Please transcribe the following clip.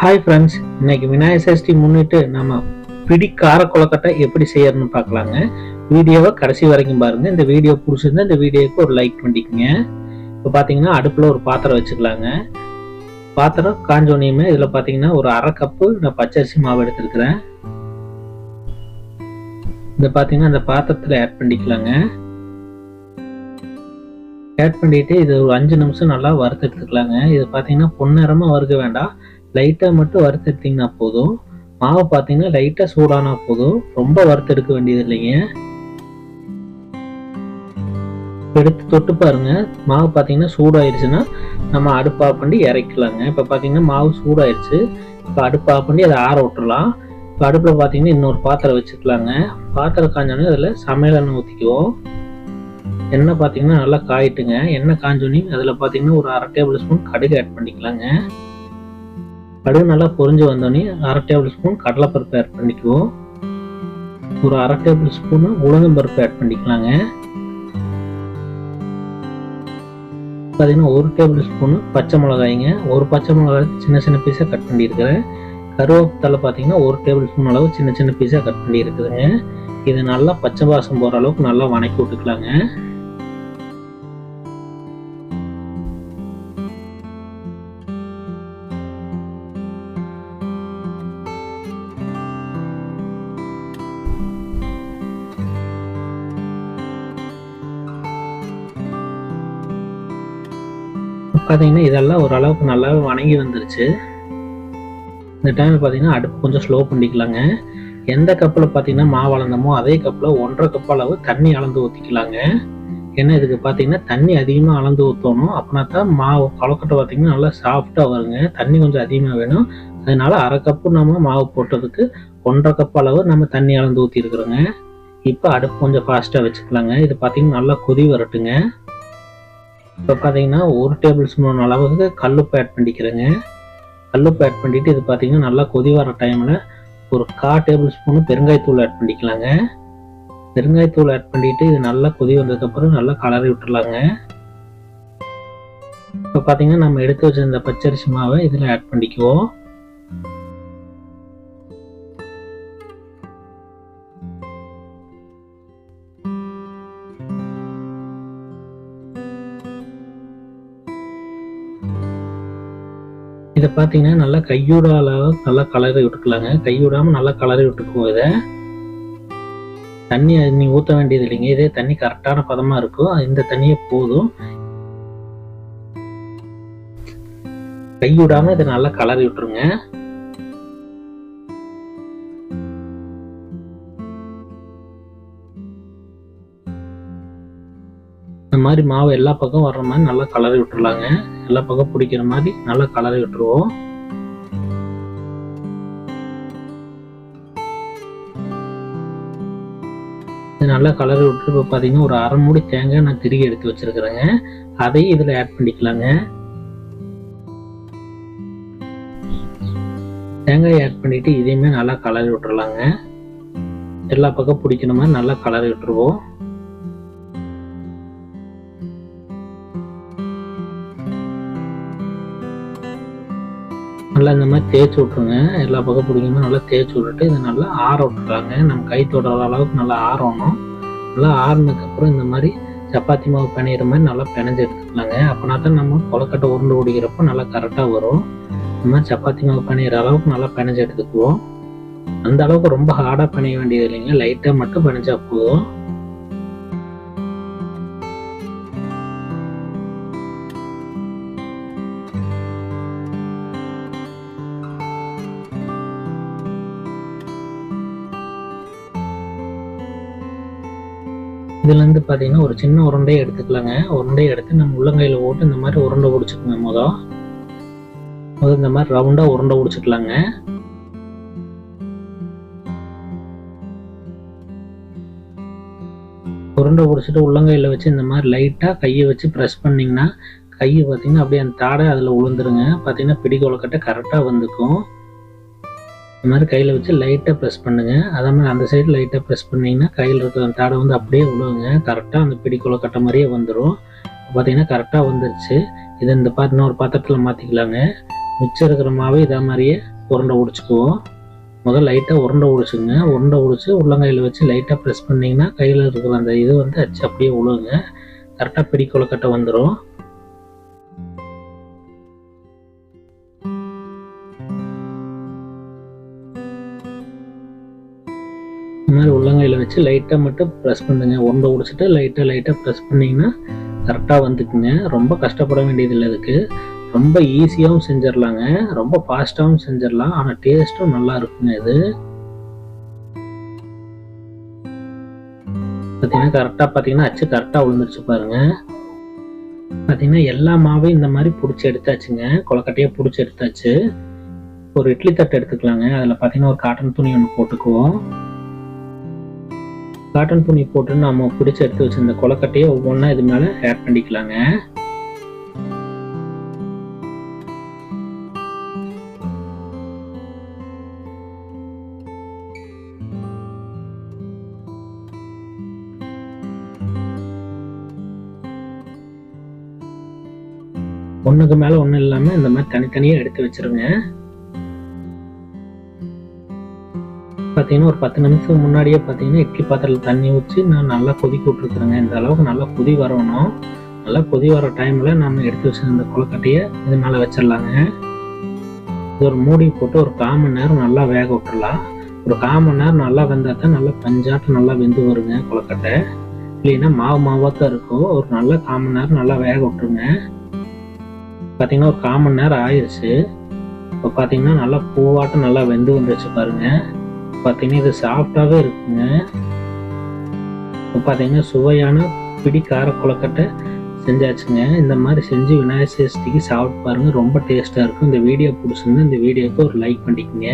Hi friends, இன்னைக்கு விநாயகர் சஷ்டி முன்னிட்டு நம்ம பிடி கார கொழுக்கட்டை எப்படி செய்யறதுன்னு பார்க்கலாங்க. வீடியோவை கடைசி வரைக்கும் பாருங்க. இந்த வீடியோ பிடிச்சிருந்தா இந்த வீடியோக்கு ஒரு லைக் பண்ணிக்கோங்க. இப்போ பார்த்தீங்கன்னா அடுப்பில் ஒரு பாத்திரம் வச்சுக்கலாங்க. பாத்திரம் காஞ்சோனியுமே இதில் பார்த்தீங்கன்னா ஒரு அரை கப்பு நான் பச்சரிசி மாவு எடுத்துருக்கிறேன். இதை பார்த்தீங்கன்னா அந்த பாத்திரத்தில் ஆட் பண்ணிக்கலாங்க. ஆட் பண்ணிட்டு இது ஒரு 5 நிமிஷம் நல்லா வறுத்து எடுத்துக்கலாங்க. இது பார்த்தீங்கன்னா பொன்னிறமாக வறுக்க வேண்டாம், லைட்டாக மட்டும் வறுத்து எடுத்தீங்கன்னா போதும். மாவு பார்த்தீங்கன்னா லைட்டாக சூடானா போதும், ரொம்ப வறுத்து எடுக்க வேண்டியது இல்லைங்க. எடுத்து தொட்டு பாருங்க, மாவு பார்த்தீங்கன்னா சூடாயிருச்சுன்னா நம்ம அடுப்பு ஆஃப் பண்ணி இறக்கலாங்க. இப்போ பார்த்தீங்கன்னா மாவு சூடாயிருச்சு. இப்போ அடுப்பு ஆஃப் பண்ணி அதை ஆற விட்டுறலாம். இப்போ அடுப்பில் பார்த்தீங்கன்னா இன்னொரு பாத்திரம் வச்சுக்கலாங்க. பாத்திரம் காஞ்சோன்னே அதில் சமையல் எண்ணெய் ஊற்றிக்குவோம். எண்ணெய் பார்த்தீங்கன்னா நல்லா காயிட்டுங்க. எண்ணெய் காஞ்சோன்னே அதில் பார்த்தீங்கன்னா ஒரு அரை டேபிள் ஸ்பூன் கடுகு ஆட் பண்ணிக்கலாங்க. கடுகு நல்லா பொரிஞ்சு வந்தோடனே அரை டேபிள் ஸ்பூன் கடலைப்பருப்பு ஆட் பண்ணிக்குவோம். ஒரு அரை டேபிள் ஸ்பூன் உளுந்தம்பருப்பு ஆட் பண்ணிக்கலாங்க. பார்த்தீங்கன்னா ஒரு டேபிள் ஸ்பூன் பச்சை மிளகாய்ங்க. ஒரு பச்சை மிளகாய் சின்ன சின்ன பீஸாக கட் பண்ணியிருக்கிறேன். கருவேப்பிலை பார்த்தீங்கன்னா ஒரு டேபிள் ஸ்பூன் அளவு சின்ன சின்ன பீஸாக கட் பண்ணியிருக்குதுங்க. இது நல்லா பச்சை வாசம் போகிற அளவுக்கு நல்லா வணக்கி விட்டுக்கலாங்க. பார்த்தீங்கன்னா இதெல்லாம் ஓரளவுக்கு நல்லாவே வணங்கி வந்துருச்சு. இந்த டைமில் பார்த்தீங்கன்னா அடுப்பு கொஞ்சம் ஸ்லோ பண்ணிக்கலாங்க. எந்த கப்பில் பார்த்தீங்கன்னா மாவு அளந்தமோ அதே கப்பில் 1.5 கப் அளவு தண்ணி அளந்து ஊற்றிக்கலாங்க. ஏன்னா இதுக்கு பார்த்தீங்கன்னா தண்ணி அதிகமாக அளந்து ஊற்றணும். அப்படின்னா தான் மாவு கொழுக்கட்டை பார்த்தீங்கன்னா நல்லா சாஃப்டாக வருங்க. தண்ணி கொஞ்சம் அதிகமாக வேணும். அதனால அரை கப்பு நம்ம மாவு போட்டதுக்கு 1.5 கப் அளவு நம்ம தண்ணி அளந்து ஊற்றிருக்குறோங்க. இப்போ அடுப்பு கொஞ்சம் ஃபாஸ்ட்டாக வச்சுக்கலாங்க. இது பார்த்தீங்கன்னா நல்லா கொதி வரட்டுங்க. இப்போ பார்த்தீங்கன்னா ஒரு டேபிள் ஸ்பூன் அளவுக்கு கல்லுப்பு ஆட் பண்ணிக்கிறேங்க. கல்லுப்பு ஆட் பண்ணிட்டு இது பார்த்தீங்கன்னா நல்லா கொதி வர டைமில் ஒரு 1/4 டேபிள் ஸ்பூன் பெருங்காயத்தூள் ஆட் பண்ணிக்கலாங்க. பெருங்காயத்தூள் ஆட் பண்ணிட்டு இது நல்லா கொதி வந்ததுக்கப்புறம் நல்லா கலரி விட்டுலாங்க. இப்போ பார்த்தீங்கன்னா நம்ம எடுத்து வச்சிருந்த பச்சரிசி மாவை இதில் ஆட் பண்ணிக்குவோம். இதை பார்த்தீங்கன்னா நல்லா கையோட அளவுக்கு நல்லா கலரி விட்டுக்கலாங்க. கையோடாமல் நல்லா கலரி விட்டுக்குவோம். இதை தண்ணி நீ ஊற்ற வேண்டியது இல்லைங்க. இதே தண்ணி கரெக்டான பதமாக இருக்கும். இந்த தண்ணியே போதும். கையோடாமல் இதை நல்லா கலரி விட்டுருங்க. இந்த மாதிரி மாவு எல்லா பக்கம் வர்ற மாதிரி நல்லா கலரி விட்டுருலாங்க. எல்லா பக்கம் பிடிக்கிற மாதிரி நல்லா கலரி விட்டுருவோம். இது நல்லா கலரி விட்டு இப்போ பார்த்தீங்கன்னா ஒரு அரை மூடி தேங்காய் நான் திருகி எடுத்து வச்சிருக்கிறேங்க. அதையும் இதில் ஆட் பண்ணிக்கலாங்க. தேங்காயை ஆட் பண்ணிட்டு இதையுமே நல்லா கலரி விட்டுருலாங்க. எல்லா பக்கம் பிடிக்கிற மாதிரி நல்லா கலரி விட்டுருவோம். நல்லா இந்த மாதிரி தேய்ச்சி விட்ருங்க. எல்லா பக்கம் பிடிக்கும்போது நல்லா தேய்ச்சி விட்டுட்டு இதை நல்லா ஆற விட்டுருக்காங்க. நம்ம கை தொடுற அளவுக்கு நல்லா ஆறணும். நல்லா ஆறினதுக்கப்புறம் இந்த மாதிரி சப்பாத்தி மாவு பிணையிற மாதிரி நல்லா பிணைஞ்சு எடுத்துக்கலாங்க. அப்படின்னா தான் நம்ம கொழுக்கட்டை உருண்டை பிடிக்கிறப்போ நல்லா கரெக்டாக வரும். இந்த மாதிரி சப்பாத்தி மாவு பிணையிற அளவுக்கு நல்லா பிணைஞ்சு எடுத்துக்குவோம். அந்த அளவுக்கு ரொம்ப ஹார்டாக பிணைய வேண்டியது இல்லைங்க, லைட்டாக மட்டும் பிணைஞ்சா போதும். இதுலேருந்து பார்த்தீங்கன்னா ஒரு சின்ன உருண்டையை எடுத்துக்கலாங்க. உருண்டையை எடுத்து நம்ம உள்ளங்கையில் போட்டு இந்த மாதிரி உருண்டை பிடிச்சிக்கோங்க. முதல் இந்த மாதிரி ரவுண்டாக உருண்டை பிடிச்சிக்கலாங்க. உருண்டை பிடிச்சிட்டு உள்ளங்கையில் வச்சு இந்த மாதிரி லைட்டாக கையை வச்சு ப்ரெஸ் பண்ணிங்கன்னா கையை பார்த்தீங்கன்னா அப்படியே அந்த தாடை அதில் உளுந்துருங்க. பார்த்தீங்கன்னா பிடி கொழுக்கட்டை கரெக்டாக வந்துக்கும். இந்த மாதிரி கையில் வச்சு லைட்டாக ப்ரெஸ் பண்ணுங்க. அதே மாதிரி அந்த சைடு லைட்டாக ப்ரெஸ் பண்ணிங்கன்னா கையில் இருக்கிற அந்த தாடை வந்து அப்படியே விழுவுங்க. கரெக்டாக அந்த பிடி கொழுக்கட்டை மாதிரியே வந்துடும். பார்த்தீங்கன்னா கரெக்டாக வந்துருச்சு. இதை இந்த இன்னொரு பாத்திரத்தில் மாற்றிக்கலாங்க. மிச்சம் இருக்கிற மாவை இதே மாதிரியே உருண்டை பிடிச்சிக்குவோம். முதல் லைட்டாக உருண்டை பிடிச்சிங்க. உருண்டை பிடிச்சி உள்ளங்கையில் வச்சு லைட்டாக ப்ரெஸ் பண்ணிங்கன்னா கையில் இருக்கிற அந்த இது வந்து அச்சு அப்படியே விழுவுங்க. கரெக்டாக பிடி கொழுக்கட்டை வந்துடும். இந்த மாதிரி உள்ளங்கையில் வச்சு லைட்டாக மட்டும் ப்ரெஸ் பண்ணுங்க. உருண்டை பிடிச்சிட்டு லைட்டாக ப்ரெஸ் பண்ணிங்கன்னா கரெக்டாக வந்துக்குங்க. ரொம்ப கஷ்டப்பட வேண்டியதில்லை. இதுக்கு ரொம்ப ஈஸியாகவும் செஞ்சிடலாங்க, ரொம்ப ஃபாஸ்ட்டாகவும் செஞ்சிடலாம். ஆனால் டேஸ்ட்டும் நல்லா இருக்குங்க. இது பார்த்தீங்கன்னா கரெக்டாக பார்த்தீங்கன்னா அச்சு கரெக்டாக விழுந்துருச்சு பாருங்கள். பார்த்தீங்கன்னா எல்லா மாவையும் இந்த மாதிரி பிடிச்சி எடுத்தாச்சுங்க. கொழுக்கட்டையாக பிடிச்சி எடுத்தாச்சு. ஒரு இட்லி தட்டு எடுத்துக்கலாங்க. அதில் பார்த்தீங்கன்னா ஒரு காட்டன் துணி ஒன்று போட்டுக்குவோம். காட்டன் துணி போட்டு நம்ம பிடிச்சி எடுத்து வச்சிருந்த கொழுக்கட்டையை ஒவ்வொன்றா இது மேலே ஆட் பண்ணிக்கலாங்க. ஒன்றுக்கு மேலே ஒன்றும் இல்லாமல் இந்த மாதிரி தனித்தனியாக எடுத்து வச்சிருங்க. பார்த்தீங்கன்னா ஒரு 10 நிமிஷம் முன்னாடியே பார்த்தீங்கன்னா இட்லி பாத்திரத்தில் தண்ணி ஊற்றி நான் நல்லா கொதிக்க விட்டுருக்குறேங்க. இந்த அளவுக்கு நல்லா கொதி வரணும். நல்லா கொதி வர டைமில் நம்ம எடுத்து வச்சிருந்த கொழுக்கட்டையை இது மேலே வச்சிடலாங்க. இது ஒரு மூடி போட்டு ஒரு 1/4 மணி நேரம் நல்லா வேக விட்டுடலாம். ஒரு 1/4 மணி நேரம் நல்லா வெந்தால் தான் நல்லா பஞ்சாட்டம் நல்லா வெந்து வருங்க கொழுக்கட்டை. இல்லைன்னா மாவாக தான் இருக்கும். ஒரு நல்ல 1/4 மணி நேரம் நல்லா வேக விட்டுருங்க. பார்த்தீங்கன்னா ஒரு 1/4 மணி நேரம் ஆயிடுச்சு. இப்போ பார்த்தீங்கன்னா நல்லா பூவாட்டம் நல்லா வெந்து வந்துருச்சு பாருங்க. பார்த்தீங்கன்னா இது சாஃப்டாகவே இருக்குங்க. இப்போ பார்த்தீங்கன்னா சுவையான பிடி கார கொழுக்கட்டை செஞ்சாச்சுங்க. இந்த மாதிரி செஞ்சு விநாயகர் சதுர்த்திக்கு சாப்பிட்டு பாருங்கள். ரொம்ப டேஸ்ட்டாக இருக்கும். இந்த வீடியோ பிடிச்சிருந்தா இந்த வீடியோக்கு ஒரு லைக் பண்ணிக்கோங்க.